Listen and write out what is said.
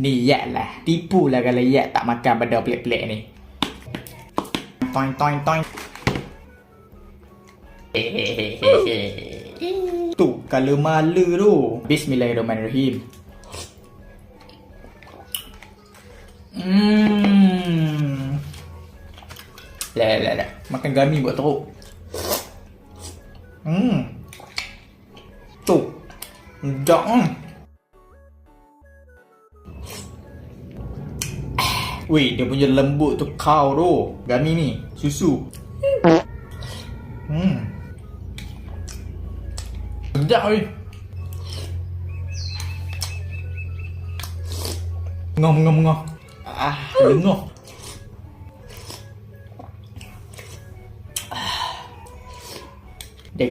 Ni yak lah. Tipu lah kalau yak tak makan benda pelik-pelik ni. Toing toing toing. Tu kalau malu tu. Bismillahirrahmanirrahim. Lah. Makan gami buat teruk. Tu. Sedap Weh, dia punya lembut tu kau tu. Gami ni, susu. Sedap weh. Ngom. Lengah.